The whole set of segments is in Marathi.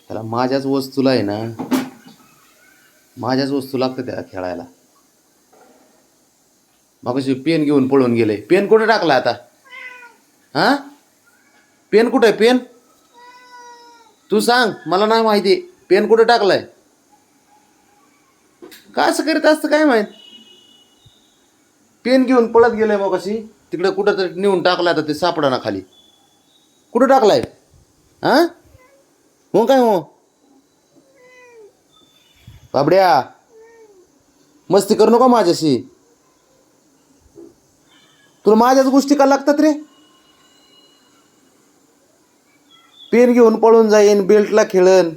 त्याला माझ्याच वस्तूला आहे ना, माझ्याच वस्तू लागतं त्याला खेळायला. मग कशी पेन घेऊन पळून गेले. पेन कुठे टाकला आता? हां, पेन कुठे आहे? पेन तू सांग, मला नाही माहिती. पेन कुठे टाकलाय? का असं करीत असतं काय माहीत. पेन घेऊन पळत गेले मग कशी तिकडे कुठं तरी नेऊन टाकला. तर ते सापडा ना खाली. कुठं टाकलाय? हां, हो काय हो बाबड्या, मस्ती करू नका माझ्याशी. तुला माझ्याच गोष्टी का लागतात रे? पेन घेऊन पळून जाईन, बेल्टला खेळन.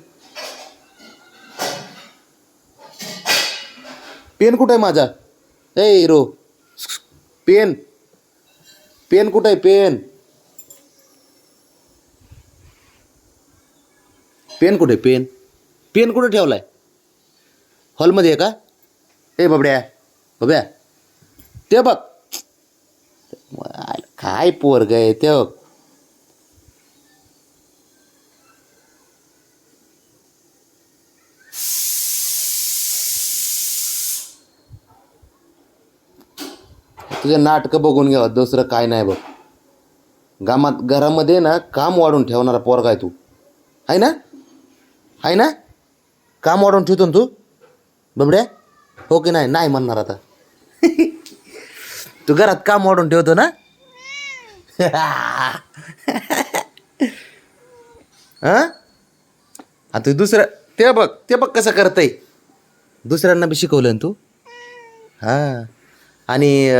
पेन कुठं आहे माझा? ए हिरो, पेन पेन कुठं आहे? पेन पेन कुठे? पेन पेन कुठे ठेवलाय? हॉलमध्ये आहे का? ए बाबड्या, बाब्या, ते बघ. काय पोरग आहे ते बघ. तुझे नाटकं बघून घ्यावं, दुसरं काय नाही बघ. घरामध्ये ना काम वाढून ठेवणारा पोरगा आहे तू. आहे ना? आहे ना? काम वाढवून ठेवतो ना तू बाबड्या? हो की नाही? नाही म्हणणार आता. तू घरात काम वाढून ठेवतो ना? हां, आता दुसरं ते बघ कसं करतंय. दुसऱ्यांना बी शिकवलं ना तू. हां, आणि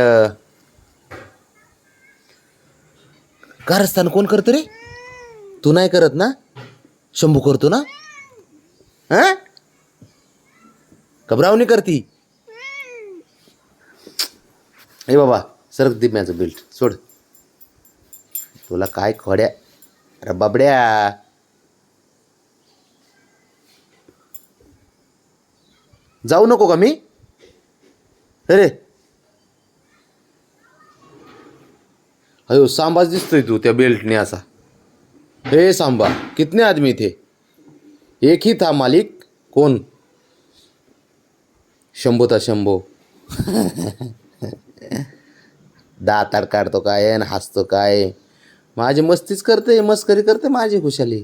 कारस्थान कोण करतं रे? तू नाही करत ना? शंभू करतो ना? हां, घबरावणी करती. ए बाबा, सरक दिम्याचं बेल्ट सोड. तुला काय खोड्या. अरे बाबड्या, जाऊ नको का मी? अरे अयो, सांबाच दिसतोय तू त्या बेल्टने असा. हे सांबा, कितने आदमी थे? एक ही था मालिक. कोण? शंभू था शंभू. दातार काढतो काय आणि हसतो काय. माझी मस्तीच करते, मस्करी करते माझी खुशाली.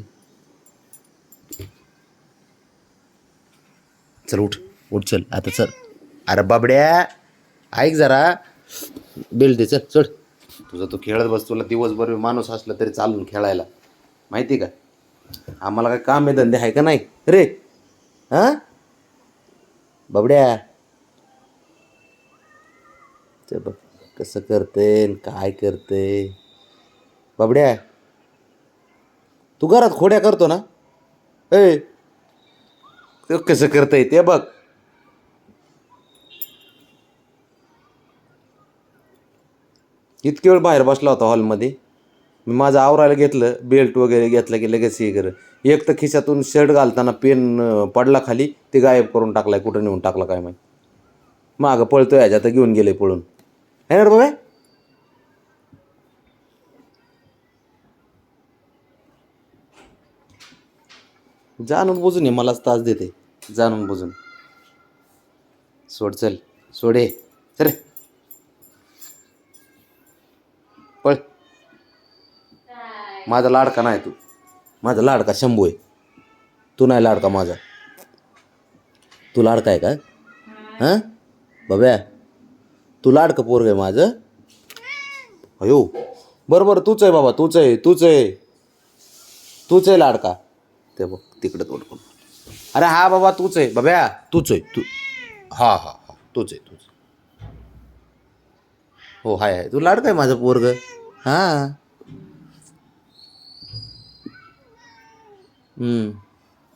चल उठ, उठ चल आता चल. अरे बाबड्या, ऐक जरा. बेल्ट दे, चल चढ. तुझा तू खेळत बस. तुला दिवसभर माणूस असला तरी चालून खेळायला, माहिती का? आम्हाला काय काम आहे, धंदे आहे का नाही रे? हां बाबड्या, ते बघ कसं करते काय करते. बाबड्या, तू घरात खोड्या करतो ना? ए, ते कसं करतंय ते बघ. इतकी वेळ बाहेर बसला होता हॉलमध्ये. मी माझं आवरायला घेतलं, बेल्ट वगैरे घेतलं की लगेच हे कर. एक तर खिशातून शर्ट घालताना पेन पडला खाली, ते गायब करून टाकलाय. कुठं नेऊन टाकला काय माहिती. मागं पळतोय, ह्याच्यात घेऊन गेले पळून. है ना रे बाबा? जाणून बुजून हे मलाच त्रास देते, जाणून बुजून. सोड चल, सोडे चल पळ. माझा लाडका नाही तू. माझा लाडका शंभू आहे. तू नाही लाडका माझा. तू लाडका आहे का? हां बाब्या, तू लाडकं पोरग आहे माझं. अयो, बरोबर तूच आहे बाबा, तूच आहे, तूच आहे, तूच आहे लाडका. ते बघ तिकडे तोड करून. अरे हा बाबा, तूच आहे बाब्या, तूच आहे तू. हा हा हा, तूच आहे तूच. हो हाय आहे, तू लाडका आहे माझं पोरग. हां.